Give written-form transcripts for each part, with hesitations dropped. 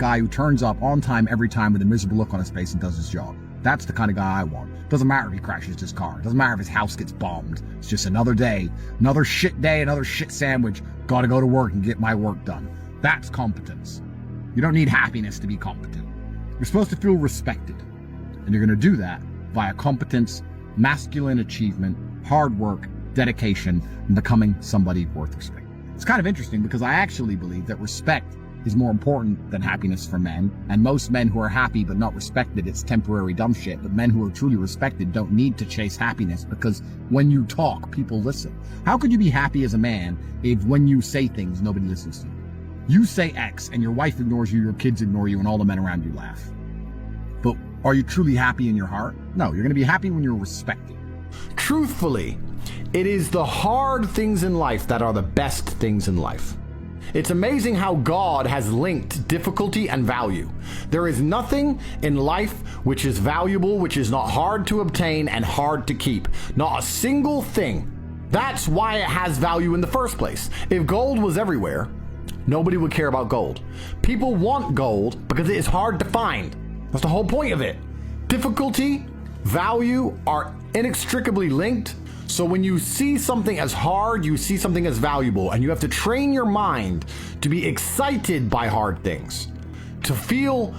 guy who turns up on time every time with a miserable look on his face and does his job. That's the kind of guy I want. Doesn't matter if he crashes his car. Doesn't matter if his house gets bombed. It's just another day, another shit sandwich. Gotta go to work and get my work done. That's competence. You don't need happiness to be competent. You're supposed to feel respected. And you're gonna do that via competence, masculine achievement, hard work, dedication, and becoming somebody worth respect. It's kind of interesting because I actually believe that respect is more important than happiness for men, and most men who are happy but not respected, it's temporary dumb shit, but men who are truly respected don't need to chase happiness because when you talk, people listen. How could you be happy as a man if when you say things, nobody listens to you? You say X and your wife ignores you, your kids ignore you, and all the men around you laugh. But are you truly happy in your heart? No, you're going to be happy when you're respected. Truthfully, it is the hard things in life that are the best things in life. It's amazing how God has linked difficulty and value. There is nothing in life which is valuable, which is not hard to obtain and hard to keep. Not a single thing. That's why it has value in the first place. If gold was everywhere, nobody would care about gold. People want gold because it is hard to find. That's the whole point of it. Difficulty, value are inextricably linked. So when you see something as hard, you see something as valuable, and you have to train your mind to be excited by hard things, to feel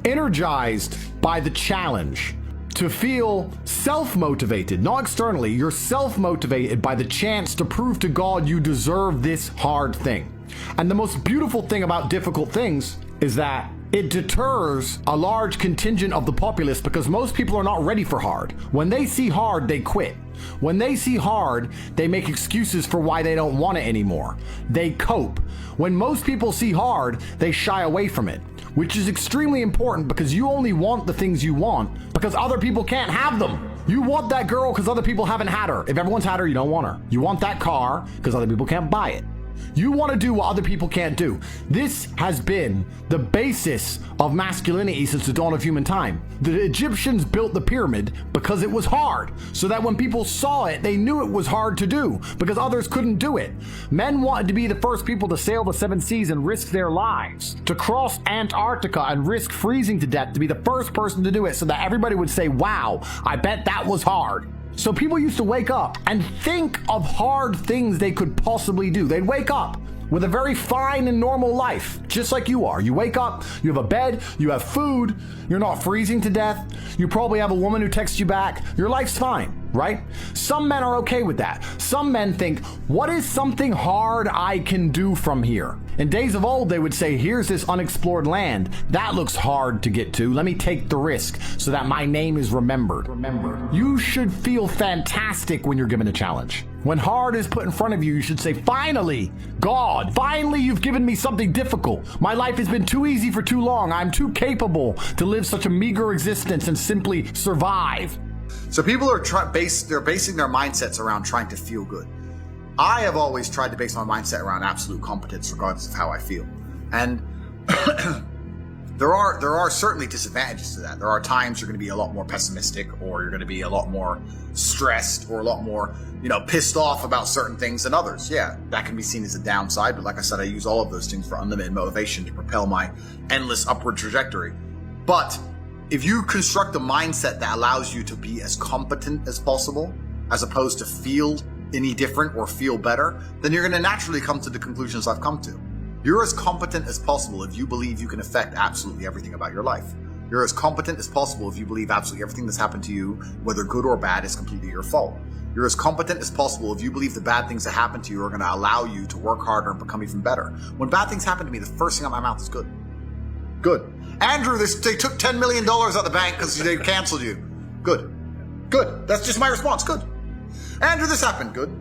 energized by the challenge, to feel self-motivated, not externally. You're self-motivated by the chance to prove to God you deserve this hard thing. And the most beautiful thing about difficult things is that it deters a large contingent of the populace because most people are not ready for hard. When they see hard, they quit. When they see hard, they make excuses for why they don't want it anymore. They cope. When most people see hard, they shy away from it, which is extremely important because you only want the things you want because other people can't have them. You want that girl because other people haven't had her. If everyone's had her, you don't want her. You want that car because other people can't buy it. You want to do what other people can't do. This has been the basis of masculinity since the dawn of human time. The Egyptians built the pyramid because it was hard, so that when people saw it, they knew it was hard to do because others couldn't do it. Men wanted to be the first people to sail the 7 seas and risk their lives, to cross Antarctica and risk freezing to death, to be the first person to do it so that everybody would say, wow, I bet that was hard. So people used to wake up and think of hard things they could possibly do. They'd wake up with a very fine and normal life, just like you are. You wake up, you have a bed, you have food, you're not freezing to death, you probably have a woman who texts you back, your life's fine, right? Some men are okay with that. Some men think, what is something hard I can do from here? In days of old, they would say, here's this unexplored land. That looks hard to get to. Let me take the risk so that my name is remembered. You should feel fantastic when you're given a challenge. When hard is put in front of you, you should say, finally, God, finally you've given me something difficult. My life has been too easy for too long. I'm too capable to live such a meager existence and simply survive. So people are basing their mindsets around trying to feel good. I have always tried to base my mindset around absolute competence regardless of how I feel. And there are certainly disadvantages to that. There are times you're going to be a lot more pessimistic, or you're going to be a lot more stressed, or a lot more, pissed off about certain things than others. Yeah, that can be seen as a downside, but like I said, I use all of those things for unlimited motivation to propel my endless upward trajectory. But if you construct a mindset that allows you to be as competent as possible, as opposed to feel any different or feel better, then you're going to naturally come to the conclusions I've come to. You're as competent as possible if you believe you can affect absolutely everything about your life. You're as competent as possible if you believe absolutely everything that's happened to you, whether good or bad, is completely your fault. You're as competent as possible if you believe the bad things that happen to you are going to allow you to work harder and become even better. When bad things happen to me, the first thing out of my mouth is good. Good. Andrew, they took $10 million out of the bank because they canceled you. Good. Good. That's just my response. Good. Andrew, this happened. Good.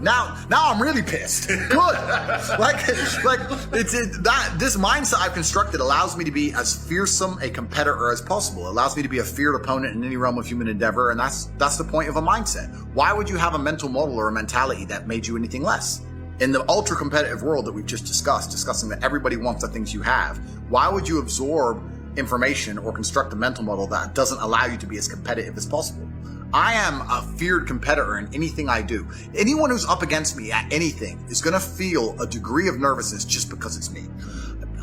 Now I'm really pissed. Good. This mindset I've constructed allows me to be as fearsome a competitor as possible. It allows me to be a feared opponent in any realm of human endeavor, and that's the point of a mindset. Why would you have a mental model or a mentality that made you anything less? In the ultra competitive world that we've just discussing that everybody wants the things you have, why would you absorb information or construct a mental model that doesn't allow you to be as competitive as possible? I am a feared competitor in anything I do. Anyone who's up against me at anything is going to feel a degree of nervousness just because it's me.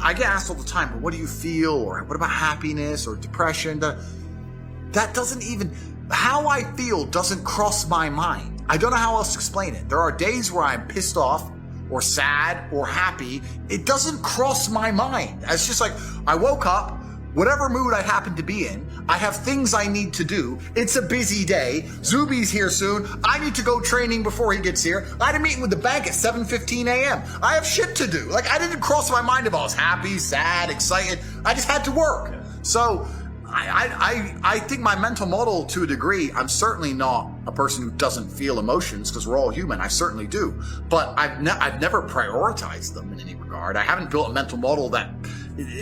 I get asked all the time, well, what do you feel? Or what about happiness or depression? That doesn't even, how I feel doesn't cross my mind. I don't know how else to explain it. There are days where I'm pissed off or sad or happy. It doesn't cross my mind. It's just like, I woke up, whatever mood I happen to be in, I have things I need to do. It's a busy day. Zuby's here soon. I need to go training before he gets here. I had a meeting with the bank at 7:15 a.m. I have shit to do. Like, I didn't cross my mind if I was happy, sad, excited. I just had to work. So I think my mental model, to a degree, I'm certainly not a person who doesn't feel emotions, because we're all human. I certainly do. But I've never prioritized them in any regard. I haven't built a mental model that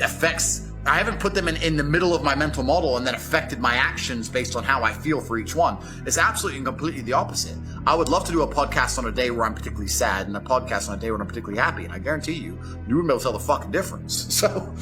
affects, I haven't put them in the middle of my mental model and then affected my actions based on how I feel for each one. It's absolutely and completely the opposite. I would love to do a podcast on a day where I'm particularly sad and a podcast on a day where I'm particularly happy. And I guarantee you wouldn't be able to tell the fucking difference. So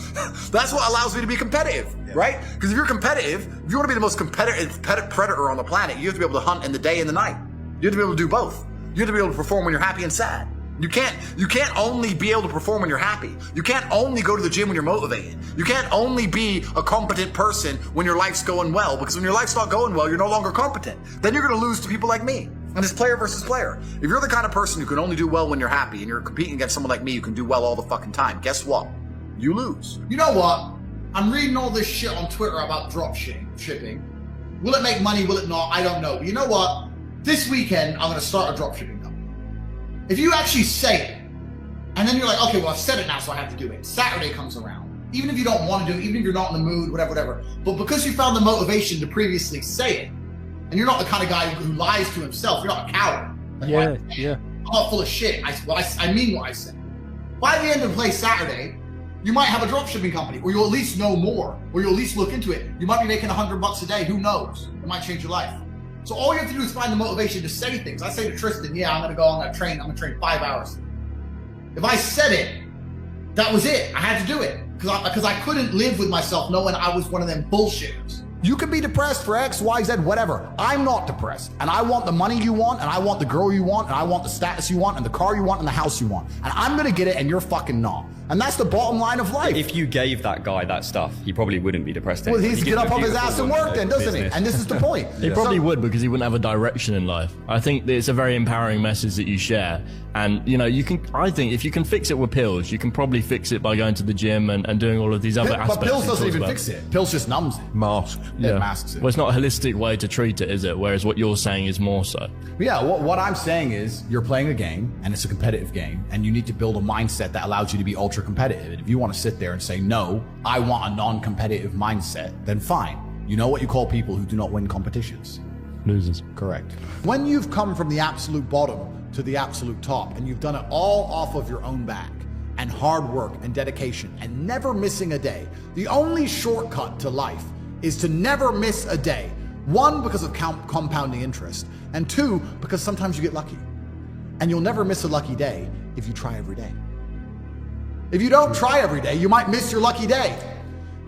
that's what allows me to be competitive, right? Because if you're competitive, if you want to be the most competitive predator on the planet, you have to be able to hunt in the day and the night. You have to be able to do both. You have to be able to perform when you're happy and sad. You can't only be able to perform when you're happy. You can't only go to the gym when you're motivated. You can't only be a competent person when your life's going well, because when your life's not going well, you're no longer competent. Then you're going to lose to people like me. And it's player versus player. If you're the kind of person who can only do well when you're happy and you're competing against someone like me who can do well all the fucking time, guess what? You lose. You know what? I'm reading all this shit on Twitter about drop shipping. Will it make money? Will it not? I don't know. But you know what? This weekend, I'm going to start a drop shipping company. If you actually say it, and then you're like, okay, well, I've said it now, so I have to do it. Saturday comes around. Even if you don't want to do it, even if you're not in the mood, whatever. But because you found the motivation to previously say it, and you're not the kind of guy who lies to himself, you're not a coward. Like, Yeah. I'm not full of shit. I mean what I say. By the end of play Saturday, you might have a dropshipping company, or you'll at least know more, or you'll at least look into it. You might be making $100 a day. Who knows? It might change your life. So all you have to do is find the motivation to say things. I say to Tristan, yeah, I'm going to train 5 hours. If I said it, that was it. I had to do it because I couldn't live with myself knowing I was one of them bullshitters. You can be depressed for X, Y, Z, whatever. I'm not depressed. And I want the money you want, and I want the girl you want, and I want the status you want, and the car you want, and the house you want. And I'm gonna get it, and you're fucking not. And that's the bottom line of life. If you gave that guy that stuff, he probably wouldn't be depressed Well, anymore. he's get up off his ass and work then, doesn't he? And this is the point. He probably would, because he wouldn't have a direction in life. I think that it's a very empowering message that you share. And, you know, I think if you can fix it with pills, you can probably fix it by going to the gym and doing all of these other aspects. But pills he doesn't talks even about. fix it. Pills just numbs it. Masks. It masks it. Well, it's not a holistic way to treat it, is it? Whereas what you're saying is more so. Yeah, what I'm saying is you're playing a game, and it's a competitive game, and you need to build a mindset that allows you to be ultra competitive. And if you want to sit there and say, no, I want a non-competitive mindset, then fine. You know what you call people who do not win competitions? Losers. Correct. When you've come from the absolute bottom to the absolute top, and you've done it all off of your own back, and hard work and dedication, and never missing a day, the only shortcut to life is to never miss a day. One, because of compounding interest, and two, because sometimes you get lucky. And you'll never miss a lucky day if you try every day. If you don't try every day, you might miss your lucky day.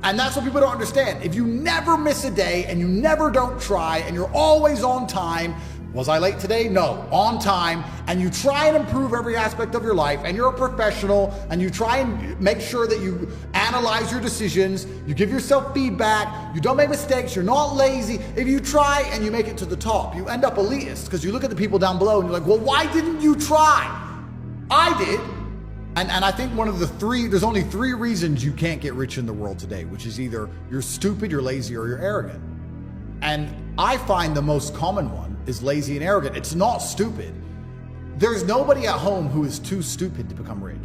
And that's what people don't understand. If you never miss a day and you never don't try and you're always on time, was I late today? No, on time, and you try and improve every aspect of your life, and you're a professional, and you try and make sure that you analyze your decisions, you give yourself feedback, you don't make mistakes, you're not lazy. If you try and you make it to the top, you end up elitist, because you look at the people down below and you're like, well, why didn't you try? I did. And I think there's only three reasons you can't get rich in the world today, which is either you're stupid, you're lazy, or you're arrogant. And I find the most common one is lazy and arrogant. It's not stupid. There's nobody at home who is too stupid to become rich.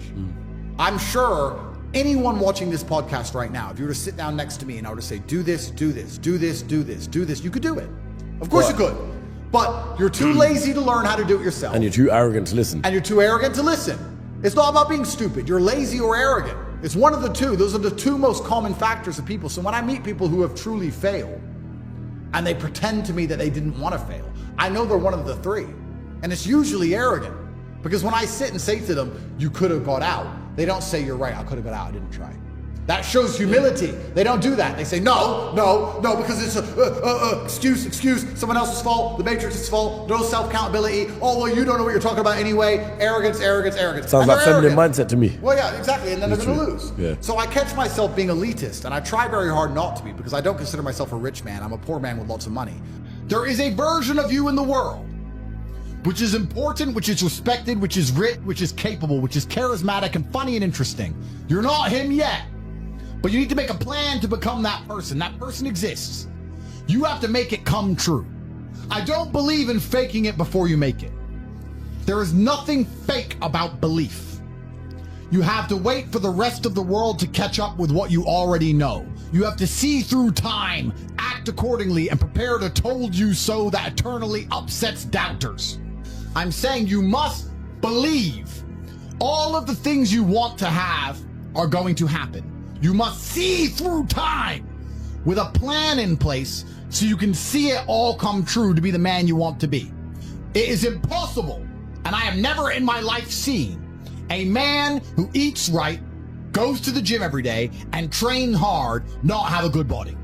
I'm sure anyone watching this podcast right now, if you were to sit down next to me and I were to say, do this, do this, do this, do this, do this, you could do it. Of course you could. But you're too lazy to learn how to do it yourself. And you're too arrogant to listen. And you're too arrogant to listen. It's not about being stupid. You're lazy or arrogant. It's one of the two. Those are the two most common factors of people. So when I meet people who have truly failed, and they pretend to me that they didn't want to fail, I know they're one of the three. And it's usually arrogant. Because when I sit and say to them, you could have got out, they don't say, you're right, I could have got out, I didn't try. That shows humility. They don't do that. They say, no, because it's excuse, someone else's fault, the Matrix's fault, no self-accountability. Oh, well, you don't know what you're talking about anyway. Arrogance. Sounds like feminine mindset to me. Well, yeah, exactly, and then they're going to lose. Yeah. So I catch myself being elitist, and I try very hard not to be, because I don't consider myself a rich man. I'm a poor man with lots of money. There is a version of you in the world which is important, which is respected, which is rich, which is capable, which is charismatic and funny and interesting. You're not him yet. But you need to make a plan to become that person. That person exists. You have to make it come true. I don't believe in faking it before you make it. There is nothing fake about belief. You have to wait for the rest of the world to catch up with what you already know. You have to see through time, act accordingly, and prepare to told you so that eternally upsets doubters. I'm saying you must believe all of the things you want to have are going to happen. You must see through time with a plan in place so you can see it all come true to be the man you want to be. It is impossible, and I have never in my life seen a man who eats right, goes to the gym every day, and trains hard not have a good body.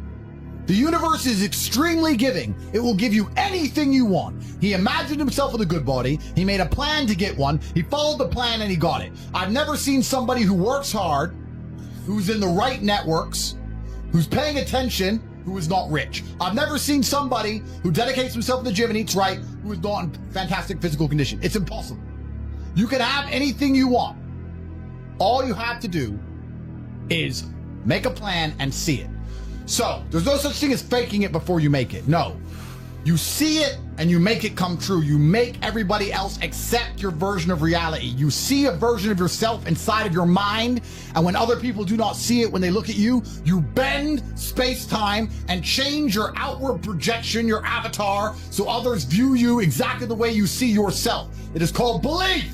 The universe is extremely giving. It will give you anything you want. He imagined himself with a good body. He made a plan to get one. He followed the plan and he got it. I've never seen somebody who works hard, who's in the right networks, who's paying attention, who is not rich. I've never seen somebody who dedicates himself to the gym and eats right, who is not in fantastic physical condition. It's impossible. You can have anything you want. All you have to do is make a plan and see it. So, there's no such thing as faking it before you make it. No. You see it and you make it come true. You make everybody else accept your version of reality. You see a version of yourself inside of your mind, and when other people do not see it when they look at you, you bend space-time and change your outward projection, your avatar, so others view you exactly the way you see yourself. It is called belief.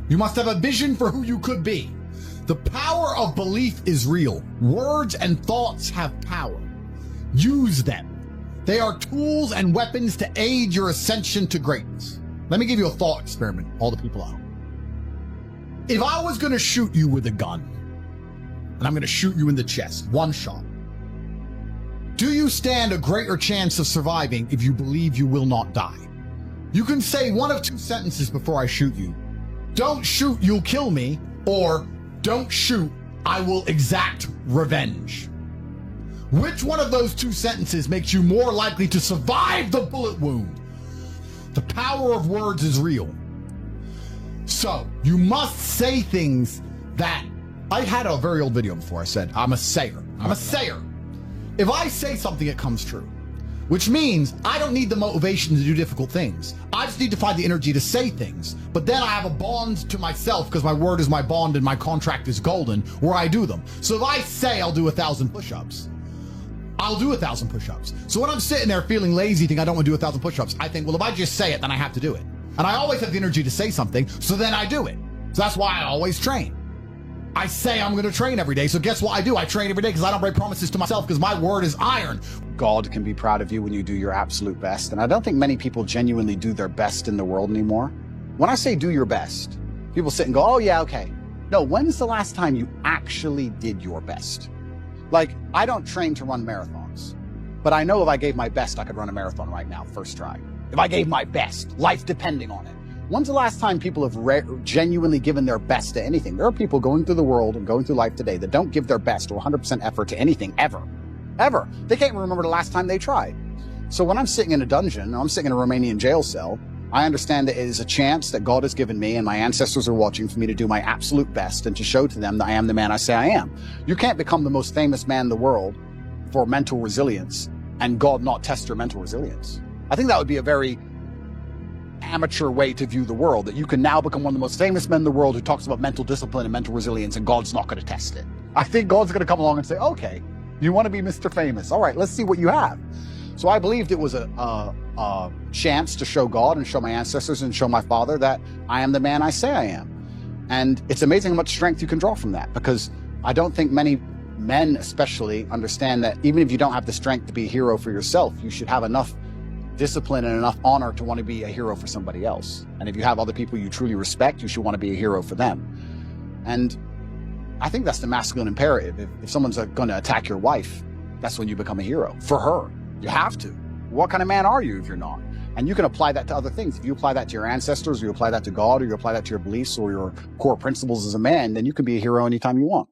You must have a vision for who you could be. The power of belief is real. Words and thoughts have power. Use them. They are tools and weapons to aid your ascension to greatness. Let me give you a thought experiment, all the people out. If I was going to shoot you with a gun, and I'm going to shoot you in the chest, one shot, do you stand a greater chance of surviving if you believe you will not die? You can say one of two sentences before I shoot you. Don't shoot, you'll kill me, or don't shoot, I will exact revenge. Which one of those two sentences makes you more likely to survive the bullet wound? The power of words is real. So, you must say things that... I had a very old video before I said, I'm a sayer. I'm a sayer. If I say something, it comes true. Which means I don't need the motivation to do difficult things. I just need to find the energy to say things. But then I have a bond to myself, because my word is my bond and my contract is golden, where I do them. So if I say I'll do 1,000 push-ups, I'll do 1,000 push-ups. So when I'm sitting there feeling lazy, thinking I don't want to do 1,000 push-ups, I think, well, if I just say it, then I have to do it. And I always have the energy to say something, so then I do it. So that's why I always train. I say I'm going to train every day, so guess what I do? I train every day because I don't break promises to myself, because my word is iron. God can be proud of you when you do your absolute best. And I don't think many people genuinely do their best in the world anymore. When I say do your best, people sit and go, oh yeah, okay. No, when's the last time you actually did your best? Like, I don't train to run marathons, but I know if I gave my best, I could run a marathon right now, first try. If I gave my best, life depending on it. When's the last time people have genuinely given their best to anything? There are people going through the world and going through life today that don't give their best or 100% effort to anything ever. Ever. They can't remember the last time they tried. So when I'm sitting in a dungeon, I'm sitting in a Romanian jail cell, I understand that it is a chance that God has given me and my ancestors are watching for me to do my absolute best and to show to them that I am the man I say I am. You can't become the most famous man in the world for mental resilience and God not test your mental resilience. I think that would be a very amateur way to view the world, that you can now become one of the most famous men in the world who talks about mental discipline and mental resilience, and God's not going to test it. I think God's going to come along and say, okay, you want to be Mr. Famous. All right, let's see what you have. So I believed it was a chance to show God and show my ancestors and show my father that I am the man I say I am. And it's amazing how much strength you can draw from that, because I don't think many men especially understand that even if you don't have the strength to be a hero for yourself, you should have enough discipline and enough honor to want to be a hero for somebody else. And if you have other people you truly respect, you should want to be a hero for them. And I think that's the masculine imperative. If someone's going to attack your wife, that's when you become a hero for her. You have to. What kind of man are you if you're not? And you can apply that to other things. If you apply that to your ancestors, or you apply that to God, or you apply that to your beliefs or your core principles as a man, then you can be a hero anytime you want.